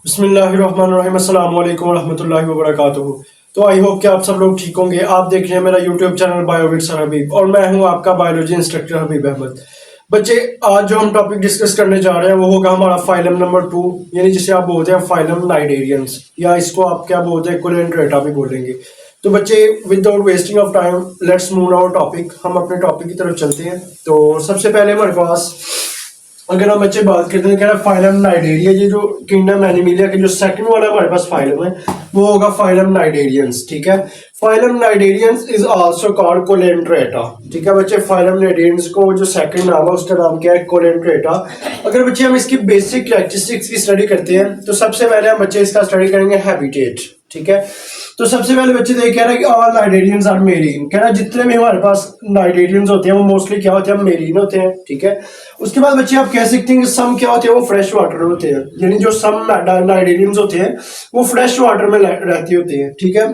बिस्मिल्लाहिर्रहमानिर्रहीम अस्सलाम वालेकुम रहमतुल्लाहि व बरकातुहू। तो आई होप कि आप सब लोग ठीक होंगे। आप देख रहे हैं मेरा YouTube channel bio with sir Habib और मैं हूं आपका बायोलॉजी इंस्ट्रक्टर हबीब अहमद। बच्चे, आज जो हम टॉपिक डिस्कस करने जा रहे हैं वो होगा हमारा फाइलम नंबर 2, यानी जिसे आप बोलते हैं फाइलम नाइडेरियंस, या इसको आप क्या बोलते हैं कोलेंड्रेटा भी बोलेंगे। तो बच्चे, without wasting of time let's move our topic. हम अपने टॉपिक की तरफ चलते हैं। तो सबसे पहले हमारे पास, अगर हम बच्चे बात करते हैं क्या फाइलम नाइडेरिया, ये जो किंगडम एनिमिलिया के जो सेकंड वाला हमारे पास फाइलम है वो होगा फाइलम नाइडेरियंस। ठीक है, phylum cnidarians is also called coelenterata. ठीक है बच्चे, फाइलम नाइडेरियंस को जो सेकंड नाम है उसका नाम क्या है, कोलेंड्रेटा। अगर बच्चे हम इसकी बेसिक कैरेक्टरिस्टिक्स की स्टडी करते हैं तो सबसे पहले हम बच्चे इसका स्टडी करेंगे हैबिटेट। ठीक है, तो सबसे पहले बच्चे देख कह रहा है कि ऑल नाइडेरियंस आर मेरीन। कह रहा है जितने भी हमारे पास नाइडेरियंस होते हैं वो मोस्टली क्या होते हैं, मेरीन होते हैं। ठीक है, उसके बाद बच्चे आप कह सकते हैं कि सम क्या होते हैं, वो फ्रेश वाटर होते हैं, यानी जो सम नाइडेरियंस होते हैं वो फ्रेश वाटर में रहते होते हैं। ठीक है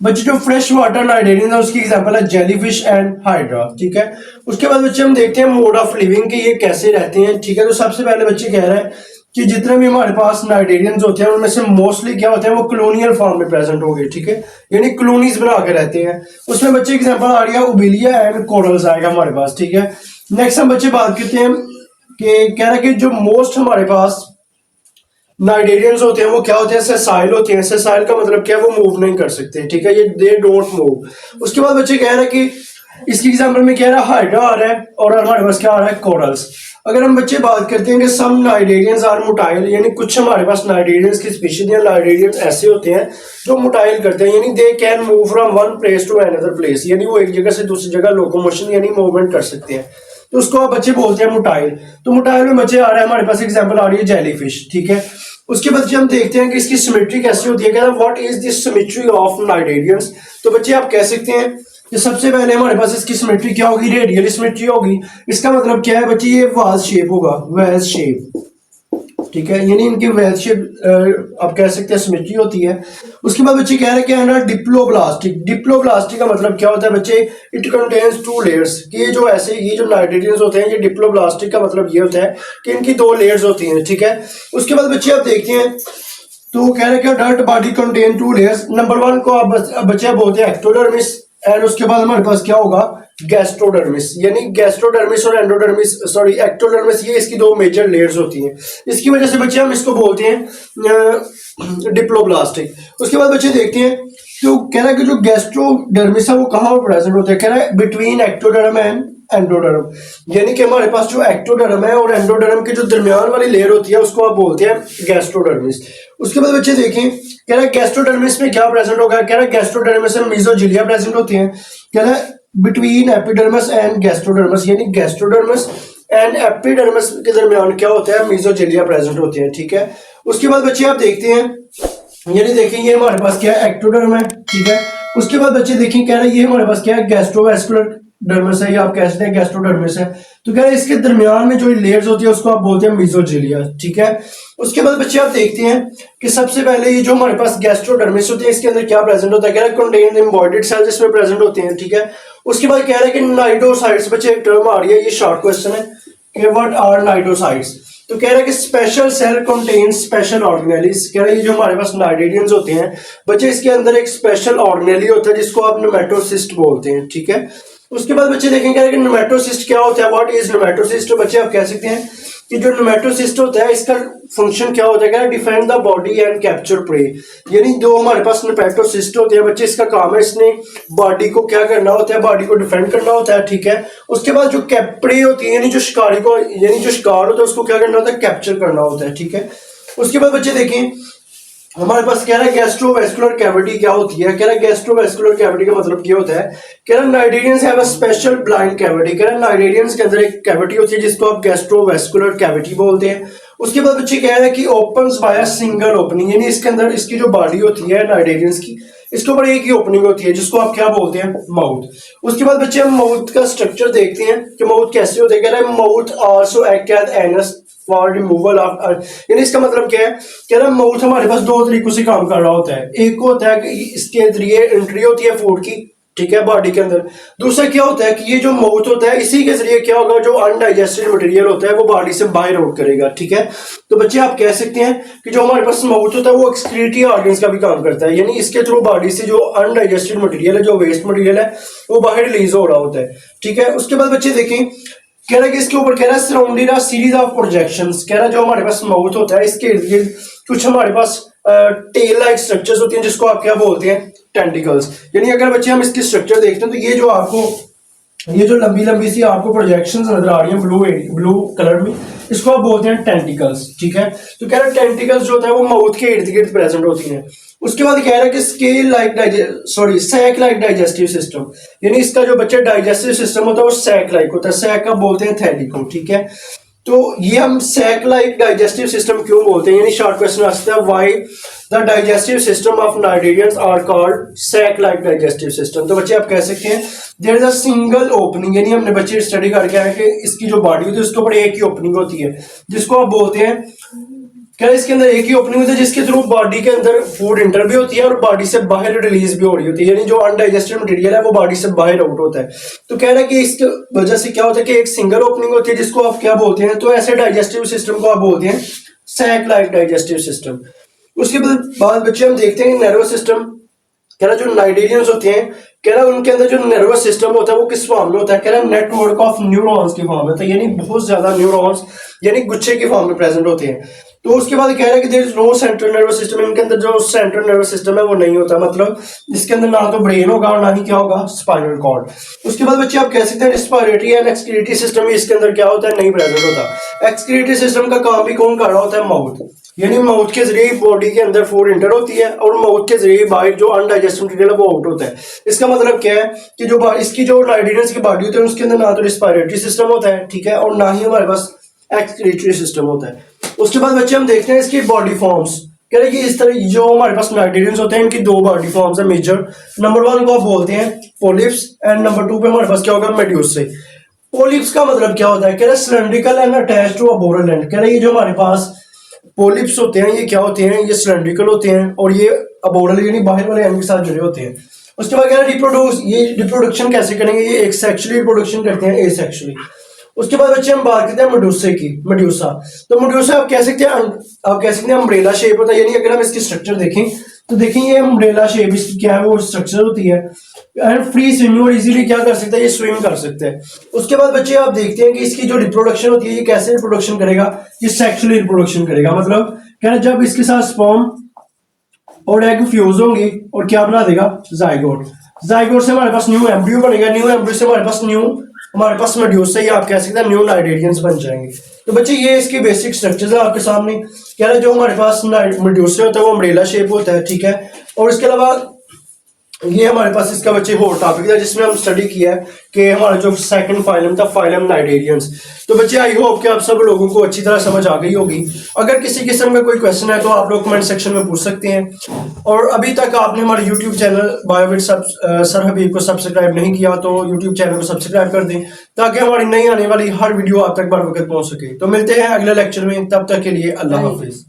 बच्चे, जो फ्रेश वाटर नाइडेरियन है उसकी एग्जांपल है जेलीफिश एंड हाइड्रा। ठीक है, उसके बाद बच्चे हम देखते हैं मोड ऑफ लिविंग के ये कैसे रहते हैं। ठीक है, तो सबसे पहले बच्चे कह रहे हैं कि जितने भी हमारे पास नाइडेरियंस होते हैं उनमें से मोस्टली क्या होते हैं, वो कॉलोनियल फॉर्म में प्रेजेंट हो गए। ठीक है, यानी कॉलोनीज बना के रहते हैं। उसमें बच्चे एग्जांपल आ रही है उबिलिया एंड कोरल्स आएगा हमारे पास। ठीक है, नेक्स्ट हम बच्चे बात करते हैं कि कह रहा है कि जो मोस्ट हमारे पास नाइडेरियंस होते हैं वो क्या होते हैं, सेसाइल होते हैं। सेसाइल का मतलब क्या है, वो मूव नहीं कर सकते। ठीक है, ये दे डोंट मूव। उसके बाद बच्चे कह रहे हैं कि इसकी एग्जांपल में कह रहा है हाइड्रा आ रहा है और हमारे पास क्या आ रहा है, कोरल्स। अगर हम बच्चे बात करते हैं कि सम नाइडेरियंस आर मोटाइल, यानी कुछ हमारे पास नाइडेरियंस की स्पीशीज या नाइडेरियंस ऐसे होते हैं जो मोटाइल करते हैं, यानी they can move from one place to another place, यानी वो एक जगह से दूसरी जगह लोकोमोशन यानी मूवमेंट कर सकते हैं। तो उसको आप बच्चे बोलते हैं मोटाइल। तो मोटाइल में बच्चे आ रहा है हमारे पास एग्जांपल आ रही है जेलीफिश। ठीक है, उसके बाद हम देखते हैं कि इसकी सिमेट्री कैसी होती है। कहना what is the symmetry of cnidarians. तो बच्चे आप कह सकते हैं कि सबसे पहले हमारे पास इसकी सिमेट्री क्या होगी, रेडियल सिमेट्री होगी। इसका मतलब क्या है बच्चे, ये वाज शेप होगा, वेज शेप। ठीक है, यानी इनकी वेज शेप आप कह सकते हैं सिमेट्री होती है। उसके बाद बच्चे कह रहे हैं कि है ना डिप्लोब्लास्टिक। डिप्लोब्लास्टिक का मतलब क्या होता है बच्चे, इट कंटेन्स टू लेयर्स। कि ये जो ऐसे ये जो नाइट्रोजन्स होते हैं, ये डिप्लोब्लास्टिक का मतलब ये होता है कि इनकी दो लेयर्स होती हैं। ठीक है, उसके बाद बच्चे आप देखते हैं तो कह रहे हैं कि adult body contain two layers. Number 1 को आप बच्चे बोलते हैं एक्टोडर्मिस, एंड उसके बाद हमारे पास क्या होगा, गैस्ट्रोडर्मिस। यानी गैस्ट्रोडर्मिस और एंडोडर्मिस, सॉरी एक्टोडर्मिस, ये इसकी दो मेजर लेयर्स होती हैं। इसकी वजह से बच्चे हम इसको बोलते हैं डिप्लोब्लास्टिक। उसके बाद बच्चे देखते हैं तो कह रहा है कि जो गैस्ट्रोडर्मिस है वो कहाँ पर प्रेजेंट होता है। कह रहा है बिटवीन एक्टोडर्म एंड एंडोडर्म, यानी कि हमारे पास जो एक्टोडर्म है और एंडोडर्म की जो दरमियान वाली लेयर होती है उसको आप बोलते हैं गैस्ट्रोडर्मिस। उसके बाद बच्चे देखें, कह रहा है गैस्ट्रोडर्मिस में क्या प्रेजेंट होगा। कह रहा है गैस्ट्रोडर्मिस में मीजोजिलिया प्रेजेंट होती है। कह रहा है बिटवीन एपिडर्मिस एंड गैस्ट्रोडर्मिस, यानी गैस्ट्रोडर्मिस एंड एपिडर्मिस के दरमियान क्या होता है, मीजोजिलिया प्रेजेंट होती है। ठीक है, उसके बाद बच्चे आप देखते हैं, यानी देखें ये हमारे पास क्या है, एक्टोडर्म है। ठीक है, उसके बाद बच्चे देखें, कह रहा है ये हमारे पास क्या है, गैस्ट्रोवेस्कुलर डर्मिस है, या आप कह सकते हैं गैस्ट्रोडर्मिस है। तो कह रहे हैं इसके दरमियान में जो लेयर्स होती है उसको आप बोलते हैं मीजोजिलिया। ठीक है, उसके बाद बच्चे आप देखते हैं कि सबसे पहले ये जो हमारे पास गैस्ट्रोडर्मिस होती है इसके अंदर क्या प्रेजेंट होता है। कह रहा है कंटेन एम्बॉयडेड सेल्स इसमें प्रेजेंट होते हैं। ठीक है, उसके बाद कह रहा है कि नाइडोसाइट्स, बच्चे एक टर्म आ रही है, ये शॉर्ट क्वेश्चन है कि व्हाट आर नाइडोसाइट्स। तो कह रहा है कि special cell contain special organelles. कह रहा है ये जो हमारे पास नाइडेरियंस होते हैं बच्चे, इसके अंदर एक स्पेशल ऑर्गेनेली होता है जिसको आप नेमेटोसिस्ट बोलते हैं। ठीक है, उसके बाद बच्चे देखेंगे कि नेमेटोसिस्ट क्या होता है, व्हाट इज नेमेटोसिस्ट। बच्चे आप कह सकते हैं कि जो नेमेटोसिस्ट होता है इसका फंक्शन क्या होता है, defend the body and capture prey. यानी जो हमारे पास नेमेटोसिस्ट होते हैं बच्चे, इसका काम है इसने बॉडी को क्या करना होता है, बॉडी को डिफेंड करना होता है। ठीक है, उसके बाद जो प्रे होती है यानी जो शिकारी को, यानी जो शिकार होता है उसको क्या करना होता है, कैप्चर करना होता है। ठीक है, उसके बाद बच्चे देखें हमारे पास कह रहा है गैस्ट्रोवेस्कुलर कैविटी क्या होती है। कह रहा है गैस्ट्रोवेस्कुलर कैविटी का मतलब क्या होता है, कह रहा है cnidarians have a special blind cavity. कह रहा है नाइडेरियंस के अंदर एक कैविटी होती है जिसको आप गैस्ट्रोवेस्कुलर कैविटी बोलते हैं। उसके बाद बच्चे कह रहे हैं कि opens by a single opening, यानी इसके अंदर इसकी जो बॉडी होती है नाइडेरियंस की, इसके ऊपर एक ही ओपनिंग होती है जिसको आप क्या बोलते हैं, माउथ। उसके बाद बच्चे हम माउथ का स्ट्रक्चर देखते हैं कि माउथ कैसे होते हैं। कह रहा है mouth also act as anus for removal of, यानी इसका मतलब क्या है, कह रहा है माउथ हमारे पास दो तरीकों से काम कर रहा होता है। एक होता है कि इसके जरिए एंट्री होती है फूड की, ठीक है, बॉडी के अंदर। दूसरा क्या होता है कि ये जो माउथ होता है, इसी के जरिए क्या होगा, जो अनडाइजेस्टेड मटेरियल होता है वो बॉडी से बाहर आउट करेगा। ठीक है, तो बच्चे आप कह सकते हैं कि जो हमारे पास माउथ होता है वो एक्सक्रीटरी ऑर्गन्स का भी काम करता है, यानी इसके थ्रू बॉडी से जो अनडाइजेस्टेड मटेरियल है, जो वेस्ट मटेरियल है, वो बाहर रिलीज हो रहा होता है। ठीक है, उसके बाद बच्चे देखें, कह रहा है कि इसके ऊपर कह रहा है surrounded a series of projections. कह रहा है जो हमारे पास माउथ होता है इसके इर्द गिर्द कुछ हमारे पास टेल लाइक स्ट्रक्चर्स होती हैं, जिसको आप क्या बोलते हैं, टेंटिकल्स। यानी अगर बच्चे हम इसकी स्ट्रक्चर देखते हैं तो ये जो आपको ये जो लंबी लंबी सी आपको प्रोजेक्शंस नजर आ रही हैं ब्लू कलर में, इसको आप बोलते हैं टेंटिकल्स। ठीक है, तो कह रहा है टेंटिकल्स जो होता है वो माउथ के इर्द गिर्द प्रेजेंट होती हैं। उसके बाद कह रहा है कि सैक लाइक डाइजेस्टिव सिस्टम, यानी इसका जो बच्चे डाइजेस्टिव सिस्टम होता है वो सैक लाइक होता है, सैक का बोलते हैं थैली को। ठीक है, तो ये हम सैक लाइक डाइजेस्टिव सिस्टम क्यों बोलते हैं, यानी शॉर्ट क्वेश्चन आ सकता है, why the digestive system of cnidarians are called sac like digestive system. तो बच्चे आप कह सकते हैं there is a single opening, यानी हमने बच्चे स्टडी करके आए कि इसकी जो बॉडी होती है उसके ऊपर एक ही ओपनिंग होती है, जिसको आप बोलते हैं, क्या इसके अंदर एक ही ओपनिंग होती है जिसके थ्रू बॉडी के अंदर फूड इंटर भी होती है और बॉडी से बाहर रिलीज भी हो रही होती है, यानी जो अनडाइजेस्टेड मटेरियल है वो बॉडी से बाहर आउट होता है। तो कह रहा है कि इसकी वजह से क्या होता है कि एक सिंगल ओपनिंग होती है जिसको आप क्या बोलते हैं, तो ऐसे डाइजेस्टिव सिस्टम को आप बोलते हैं सैक लाइक डाइजेस्टिव सिस्टम। उसके बाद बच्चे हम देखते हैं नर्वस सिस्टम। कह रहा जो नाइटेरियंस होते हैं, कह रहा उनके अंदर जो नर्वस सिस्टम होता है वो किस फॉर्म में होता है, कह रहा नेटवर्क ऑफ न्यूरॉन्स की फॉर्म में होता है, यानी बहुत ज्यादा न्यूरॉन्स यानी गुच्छे की फॉर्म में प्रेजेंट होते हैं। तो उसके बाद कह रहा है कि there is no central nervous system, इनके अंदर जो सेंट्रल नर्वस सिस्टम है वो नहीं होता, मतलब इसके अंदर ना तो ब्रेन होगा और ना ही क्या होगा, स्पाइनल कॉर्ड। उसके बाद बच्चे आप कह सकते हैं रेस्पिरेटरी एंड एक्सक्रीटरी सिस्टम भी इसके अंदर क्या होता है, नहीं प्रेजेंट होता। एक्सक्रीटरी सिस्टम का काम भी कौन कर रहा होता है, माउथ, यानी माउथ के जरिए बॉडी के अंदर फूड इंटर होती है और माउथ के जरिए बाहर जो अनडाइजेस्टेड मटेरियल है वो आउट होता है। इसका मतलब क्या है कि जो इसकी जो नाइटेरियंस की बॉडी होती है उसके अंदर ना तो रेस्पिरेटरी सिस्टम होता है, ठीक है, और ना ही हमारे पास एक्सक्रीटरी सिस्टम होता है। उसके बाद बच्चे हम देखते हैं इसकी बॉडी फॉर्म्स। कह रहे हैं कि इस तरह जो हमारे पास नाइटेरियंस होते हैं इनकी दो बॉडी फॉर्म्स है मेजर। नंबर 1 को आप बोलते हैं पोलिप्स एंड नंबर 2 पे हमारे पास क्या होगा, मेड्यूसे। पोलिप्स का मतलब क्या होता है, कह रहे हैं cylindrical and attached to aboral end. कह रहे हैं ये जो हमारे पास पोलिप्स होते हैं ये क्या होते हैं, ये सिलेंड्रिकल होते हैं और ये अबोरल यानी बाहर वाले एंड के साथ जुड़े होते हैं। उसके बाद कह रहे हैं ये रिप्रोडक्शन कैसे करेंगे, ये एक सेक्सुअली रिप्रोडक्शन करते हैं, एसेक्सुअली। उसके बाद बच्चे हम बात करते हैं मेडूसे की। मेड्यूसा, तो मेड्यूसा आप कह सकते हैं अम्ब्रेला शेप होता है, यानी अगर हम इसकी स्ट्रक्चर देखें तो देखें ये अम्ब्रेला शेप इसकी क्या है वो स्ट्रक्चर होती है एंड फ्री स्विमिंग, और इजीली क्या कर सकता है, ये स्विम कर सकते हैं। उसके बाद बच्चे आप देखते हैं कि इसकी जो रिप्रोडक्शन होती है ये कैसे रिप्रोडक्शन करेगा, ये सेक्सुअली रिप्रोडक्शन करेगा, मतलब क्या है जब इसके साथ स्पर्म और एग फ्यूज होंगे और क्या बना देगा, जाइगोट। जाइगोट से हमारे पास न्यू एम्ब्रियो बनेगा, न्यू एम्ब्रियो से हमारे पास मेड्यूसा, ये आप कह सकते हैं न्यू नाइटेरियंस बन जाएंगे। तो बच्चे ये इसकी बेसिक स्ट्रक्चर्स है आपके सामने। कह रहा है जो हमारे पास मेड्यूसा होता है वो अम्ब्रेला शेप होता है, ठीक है, और इसके अलावा ये हमारे पास इसका बच्चे और टॉपिक था जिसमें हम स्टडी किया है कि हमारा जो सेकंड फाइलम था, फाइलम नाइटेरियंस। तो बच्चे आई होप कि आप सब लोगों को अच्छी तरह समझ आ गई होगी। अगर किसी किस्म का कोई क्वेश्चन है तो आप लोग कमेंट सेक्शन में पूछ सकते हैं। और अभी तक आपने हमारे यूट्यूब चैनल बायोविट सर हबीब को सब्सक्राइब नहीं किया तो यूट्यूब चैनल को सब्सक्राइब कर दें ताकि हमारी नई आने वाली हर वीडियो आप तक बर वक्त पहुंच सके। तो मिलते हैं अगले लेक्चर में, तब तक के लिए अल्लाह हाफिज।